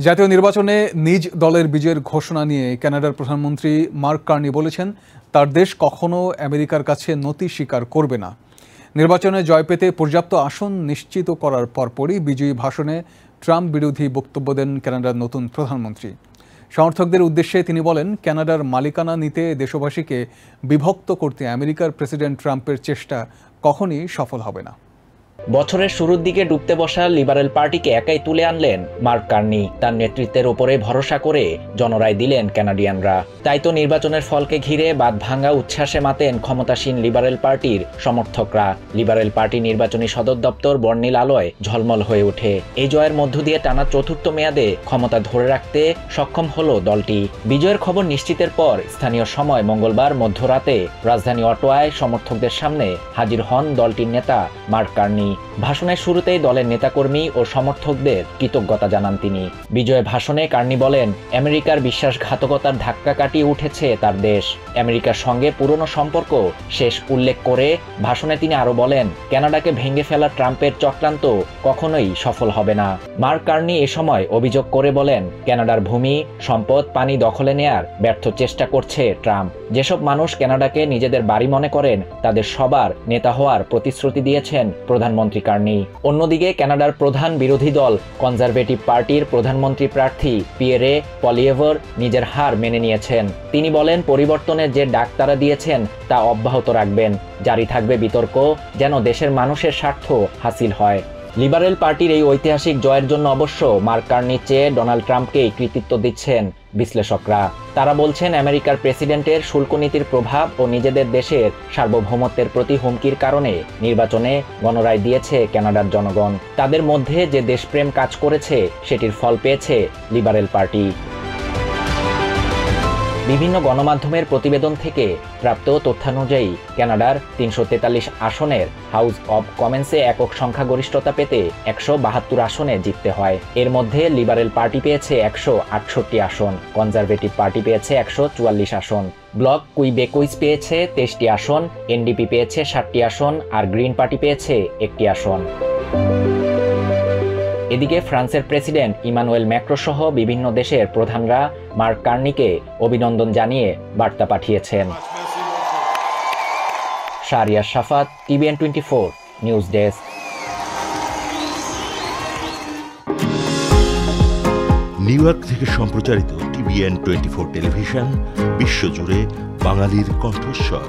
জাতীয় নির্বাচনে নিজ দলের বিজয়ের ঘোষণা নিয়ে কানাডার প্রধানমন্ত্রী মার্ক কার্নি বলেছেন, তার দেশ কখনো আমেরিকার কাছে নতি স্বীকার করবে না। নির্বাচনে জয় পেতে পর্যাপ্ত আসন নিশ্চিত করার পরপরই বিজয়ী ভাষণে ট্রাম্প বিরোধী বক্তব্য দেন কানাডার নতুন প্রধানমন্ত্রী। সমর্থকদের উদ্দেশ্যে তিনি বলেন, কানাডার মালিকানা নিতে দেশবাসীকে বিভক্ত করতে আমেরিকার প্রেসিডেন্ট ট্রাম্পের চেষ্টা কখনই সফল হবে না। বছরের শুরুর দিকে ডুবতে বসা লিবারেল পার্টিকে একাই তুলে আনলেন মার্ক কার্নি। তার নেতৃত্বের উপরে ভরসা করে জনরায় দিলেন কানাডিয়ানরা। তাই তো নির্বাচনের ফলকে ঘিরে বাঁধ ভাঙা উচ্ছ্বাসে মাতেন ক্ষমতাসীন লিবারেল পার্টির সমর্থকরা। লিবারেল পার্টি নির্বাচনী সদর দপ্তর বর্ণিল আলোয় ঝলমল হয়ে ওঠে। এই জয়ের মধ্য দিয়ে টানা চতুর্থ মেয়াদে ক্ষমতা ধরে রাখতে সক্ষম হলো দলটি। বিজয়ের খবর নিশ্চিতের পর স্থানীয় সময় মঙ্গলবার মধ্যরাতে রাজধানী অটোয়ায় সমর্থকদের সামনে হাজির হন দলটির নেতা মার্ক কার্নি। ভাষণের শুরুতেই দলের নেতাকর্মী ও সমর্থকদের কৃতজ্ঞতা জানান তিনি। বিজয় ভাষণে কার্নি বলেন, আমেরিকার বিশ্বাসঘাতকতার ধাক্কা কাটিয়ে উঠেছে তার দেশ। আমেরিকার সঙ্গে পুরনো সম্পর্ক শেষ উল্লেখ করে ভাষণে তিনি আরো বলেন, কানাডাকে ভেঙে ফেলা ট্রাম্পের চক্রান্ত কখনোই সফল হবে না। মার্ক কার্নি এ সময় অভিযোগ করে বলেন, কানাডার ভূমি, সম্পদ, পানি দখলে নেয়ার ব্যর্থ চেষ্টা করছে ট্রাম্প। যেসব মানুষ কানাডাকে নিজেদের বাড়ি মনে করেন, তাদের সবার নেতা হওয়ার প্রতিশ্রুতি দিয়েছেন প্রধানমন্ত্রী কার্নি। অন্যদিকে কানাডার প্রধান বিরোধী দল কনজারভেটিভ পার্টির প্রধানমন্ত্রী প্রার্থী পিয়েরে পলিয়েভার নিজের হার মেনে নিয়েছেন। তিনি বলেন, পরিবর্তনের যে ডাক তারা দিয়েছেন তা অব্যাহত রাখবেন। জারি থাকবে বিতর্ক, যেন দেশের মানুষের স্বার্থ হাসিল হয়। লিবারেল পার্টির এই ঐতিহাসিক জয়ের জন্য অবশ্য মার্ক কার্নির চেয়ে ডোনাল্ড ট্রাম্পকেই কৃতিত্ব দিচ্ছেন বিশ্লেষকরা। তারা বলছেন, আমেরিকার প্রেসিডেন্টের শুল্ক নীতির প্রভাব ও নিজেদের দেশের সার্বভৌমত্বের প্রতি হুমকির কারণে নির্বাচনে গণরায় দিয়েছে কানাডার জনগণ। তাদের মধ্যে যে দেশপ্রেম কাজ করেছে, সেটির ফল পেয়েছে লিবারেল পার্টি। বিভিন্ন গণমাধ্যমের প্রতিবেদন থেকে প্রাপ্ত তথ্যানুযায়ী কানাডার 343 আসনের হাউস অব কমন্সে একক সংখ্যাগরিষ্ঠতা পেতে 172 আসনে জিততে হয়। এর মধ্যে লিবারেল পার্টি পেয়েছে 168 আসন, কনজারভেটিভ পার্টি পেয়েছে 144 আসন, ব্লক কুইবেকুইজ পেয়েছে 23টি আসন, এনডিপি পেয়েছে 60টি আসন, আর গ্রিন পার্টি পেয়েছে 1টি আসন। এদিকে ফ্রান্সের প্রেসিডেন্ট ইমানুয়েল ম্যাক্রো সহ বিভিন্ন দেশের প্রধানরা মার্ক কার্নিকে অভিনন্দন জানিয়ে বার্তা পাঠিয়েছেন। Shahriar Shafat, TVN 24 news desk. New York থেকে সম্প্রচারিত টিভিএন 24 টেলিভিশন বিশ্বজুড়ে বাঙালির কণ্ঠস্বর।